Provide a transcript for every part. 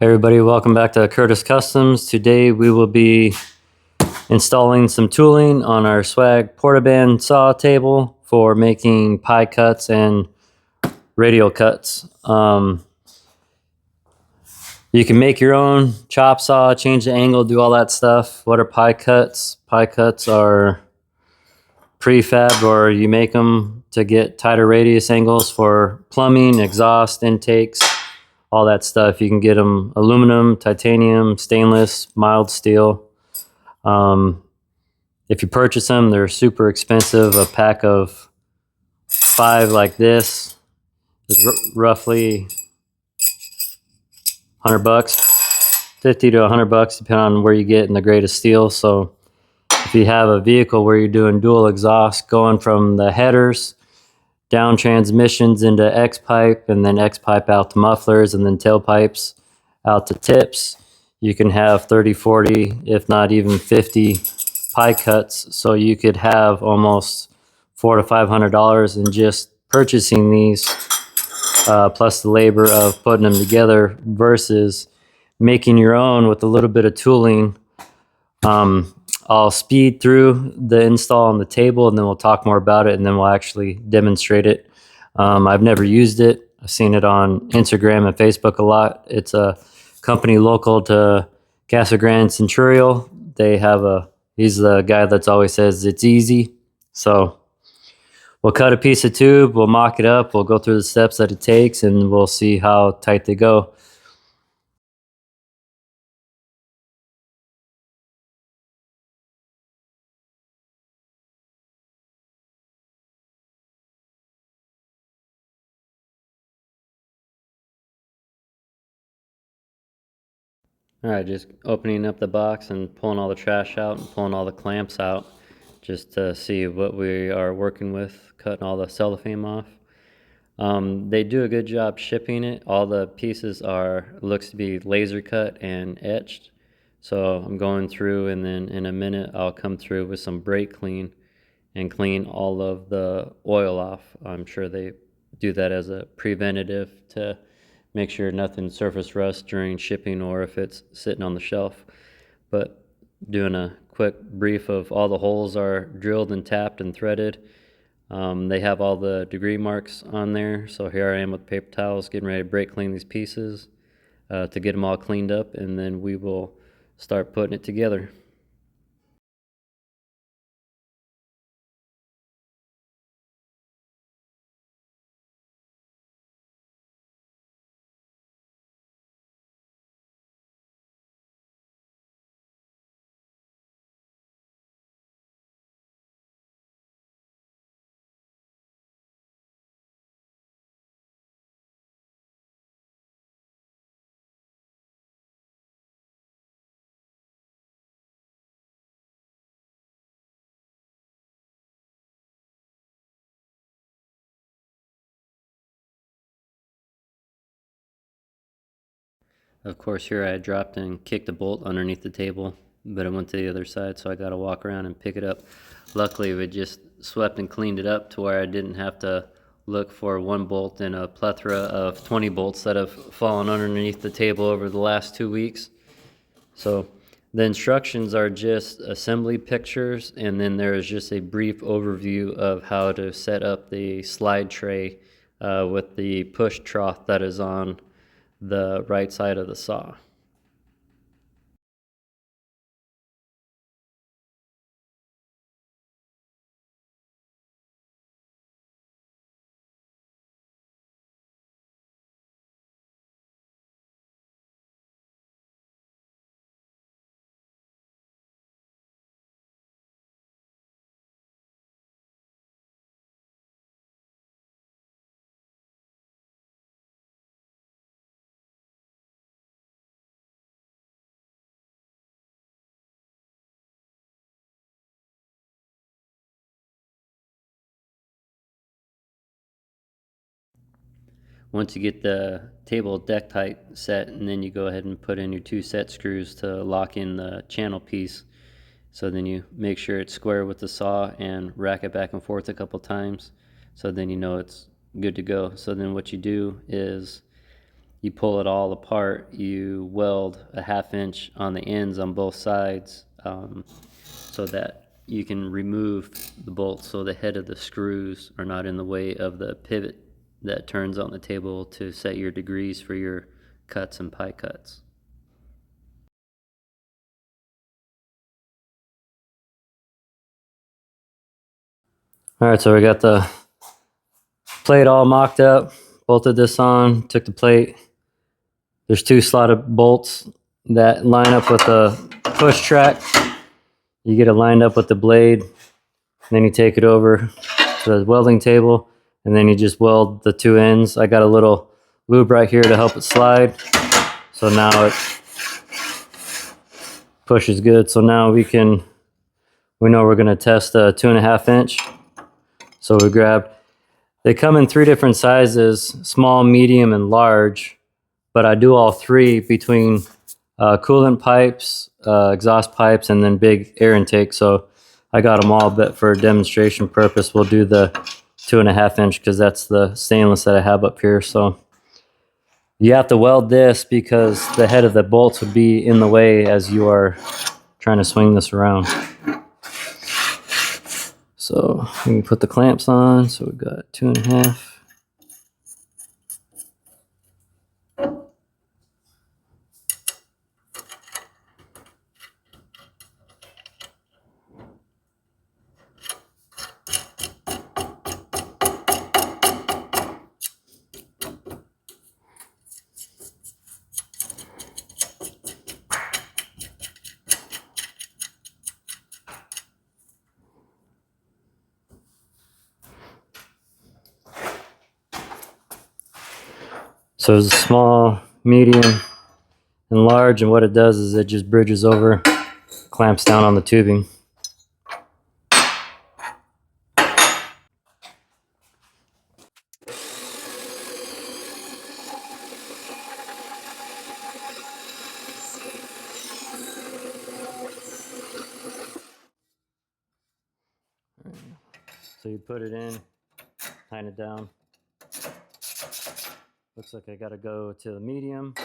Hey everybody, welcome back to Curtis Customs. Today we will be installing some tooling on our swag portaband saw table for making pie cuts and radial cuts. You can make your own chop saw, change the angle, do all that stuff. What are pie cuts? Pie cuts are prefab, or you make them to get tighter radius angles for plumbing, exhaust, intakes, all that stuff. You can get them aluminum, titanium, stainless, mild steel. If you purchase them, they're super expensive. A pack of 5 like this is roughly 100 bucks, 50 to 100 bucks, depending on where you get in the grade of steel. So if you have a vehicle where you're doing dual exhaust, going from the headers down transmissions into X-pipe, and then X-pipe out to mufflers, and then tailpipes out to tips, you can have 30, 40, if not even 50 pie cuts. So you could have almost $400 to $500 in just purchasing these, plus the labor of putting them together, versus making your own with a little bit of tooling. I'll speed through the install on the table, and then we'll talk more about it, and then we'll actually demonstrate it. I've never used it. I've seen it on Instagram and Facebook a lot. It's a company local to Casa Grande Centurial. He's the guy that's always says it's easy. So we'll cut a piece of tube, we'll mock it up, we'll go through the steps that it takes, and we'll see how tight they go. All right, just opening up the box and pulling all the trash out and pulling all the clamps out just to see what we are working with, cutting all the cellophane off. They do a good job shipping it. All the pieces looks to be laser cut and etched. So I'm going through, and then in a minute I'll come through with some brake clean and clean all of the oil off. I'm sure they do that as a preventative to make sure nothing surface rust during shipping or if it's sitting on the shelf. But doing a quick brief of all the holes are drilled and tapped and threaded. They have all the degree marks on there. So here I am with paper towels getting ready to brake clean these pieces to get them all cleaned up, and then we will start putting it together. Of course, here I dropped and kicked a bolt underneath the table, but it went to the other side, so I got to walk around and pick it up. Luckily, we just swept and cleaned it up to where I didn't have to look for one bolt in a plethora of 20 bolts that have fallen underneath the table over the last 2 weeks. So the instructions are just assembly pictures, and then there is just a brief overview of how to set up the slide tray with the push trough that is on the right side of the saw. Once you get the table deck height set, and then you go ahead and put in your 2 set screws to lock in the channel piece. So then you make sure it's square with the saw and rack it back and forth a couple times, so then you know it's good to go. So then what you do is you pull it all apart, you weld a 1/2 inch on the ends on both sides, so that you can remove the bolts so the head of the screws are not in the way of the pivot that turns on the table to set your degrees for your cuts and pie cuts. All right, so we got the plate all mocked up, bolted this on, took the plate. There's 2 slotted bolts that line up with the push track. You get it lined up with the blade, then you take it over to the welding table, and then you just weld the 2 ends. I got a little lube right here to help it slide. So now it pushes good. So now we know we're gonna test a 2.5 inch. So we grabbed, they come in 3 different sizes, small, medium, and large, but I do all 3 between coolant pipes, exhaust pipes, and then big air intake. So I got them all, but for demonstration purpose, we'll do the 2.5 inch because that's the stainless that I have up here. So you have to weld this because the head of the bolts would be in the way as you are trying to swing this around. So we can put the clamps on. So we've got 2.5. So it's small, medium, and large, and what it does is it just bridges over, clamps down on the tubing. So you put it in, tighten it down. Looks like I gotta go to the medium.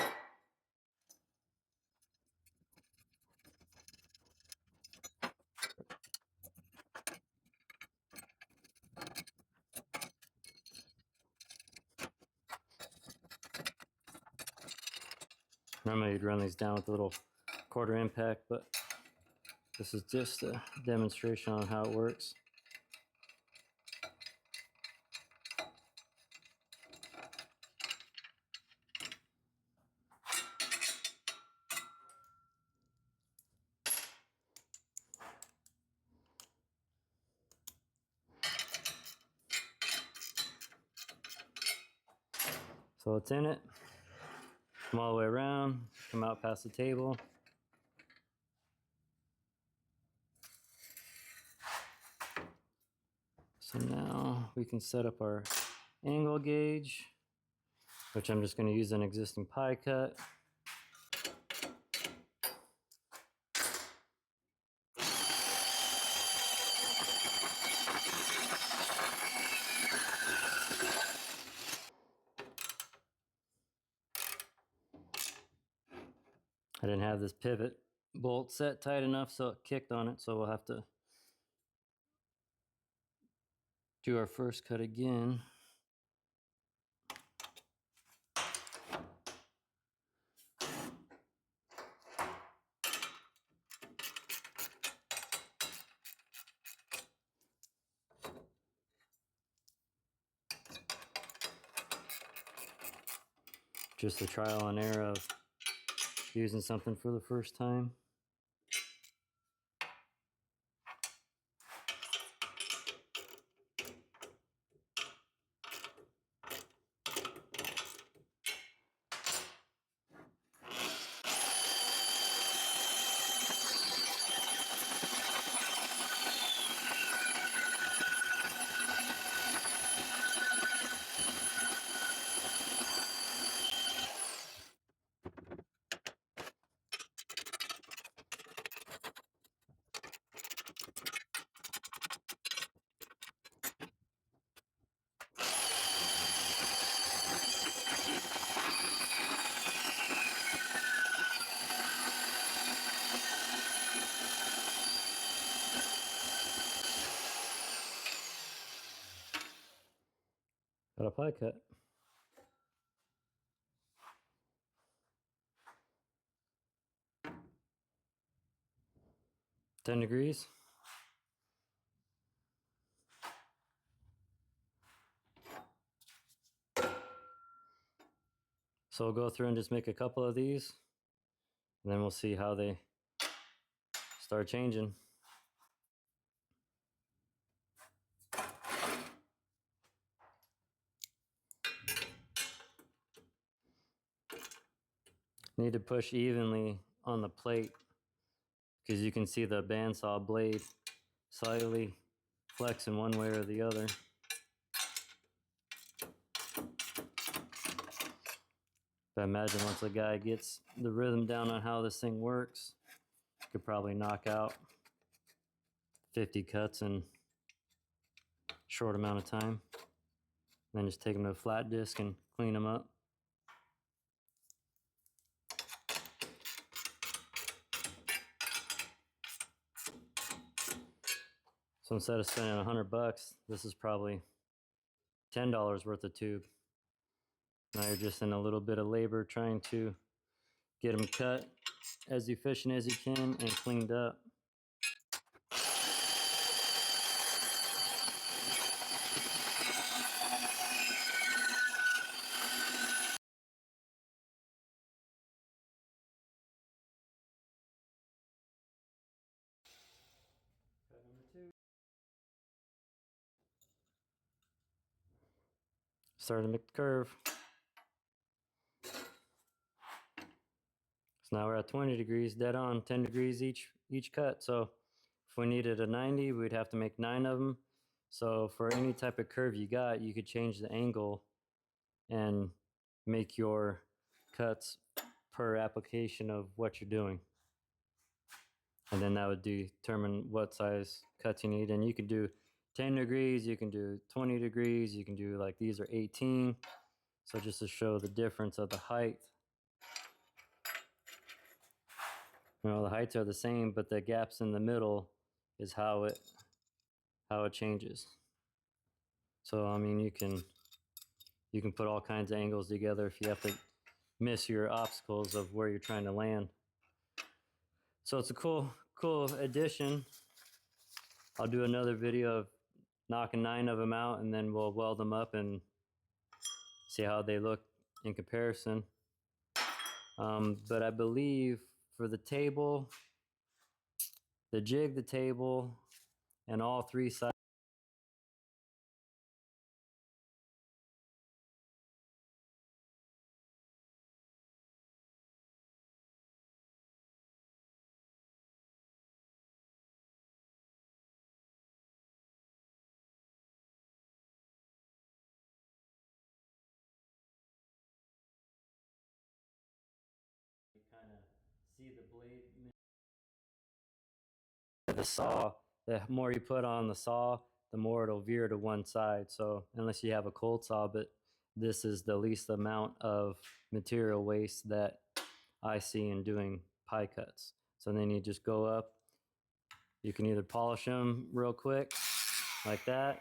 Normally you'd run these down with a little quarter impact, but this is just a demonstration on how it works. So it's in it, come all the way around, come out past the table. So now we can set up our angle gauge, which I'm just going to use an existing pie cut. I didn't have this pivot bolt set tight enough, so it kicked on it, so we'll have to do our first cut again. Just a trial and error of using something for the first time. Got a pie cut. $10 degrees. So we'll go through and just make a couple of these, and then we'll see how they start changing. Need to push evenly on the plate because you can see the bandsaw blade slightly flexing one way or the other. But I imagine once a guy gets the rhythm down on how this thing works, you could probably knock out 50 cuts in a short amount of time. Then just take them to a flat disc and clean them up. So instead of spending $100, this is probably $10 worth of tube. Now you're just in a little bit of labor trying to get them cut as efficient as you can and cleaned up. Cut number 2. Starting to make the curve. So now we're at 20 degrees, dead on, 10 degrees each cut. So if we needed a 90, we'd have to make 9 of them. So for any type of curve you got, you could change the angle and make your cuts per application of what you're doing. And then that would determine what size cuts you need. And you can do 10 degrees, you can do 20 degrees, you can do like these are 18. So just to show the difference of the height. You know, the heights are the same, but the gaps in the middle is how it changes. So I mean, you can put all kinds of angles together if you have to miss your obstacles of where you're trying to land. So it's a cool addition. I'll do another video of knocking 9 of them out, and then we'll weld them up and see how they look in comparison. But I believe for the table, the jig, the table, and all 3 sides, you kind of see the blade. The saw, the more you put on the saw, the more it'll veer to one side. So unless you have a cold saw, but this is the least amount of material waste that I see in doing pie cuts. So then you just go up, you can either polish them real quick like that,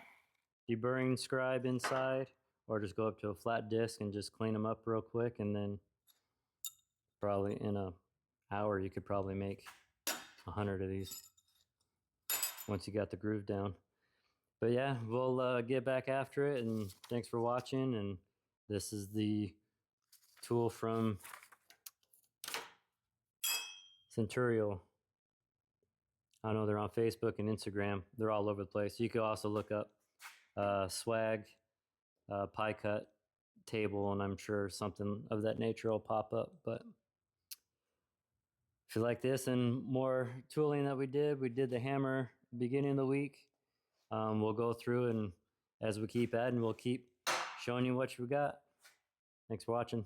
deburring scribe inside, or just go up to a flat disc and just clean them up real quick. And then probably in an hour, you could probably make 100 of these once you got the groove down. But yeah, we'll get back after it, and thanks for watching. And this is the tool from Centurial. I know they're on Facebook and Instagram. They're all over the place. You could also look up swag pie cut table, and I'm sure something of that nature will pop up. But if you like this and more tooling that we did the hammer beginning of the week. We'll go through, and as we keep adding, we'll keep showing you what we got. Thanks for watching.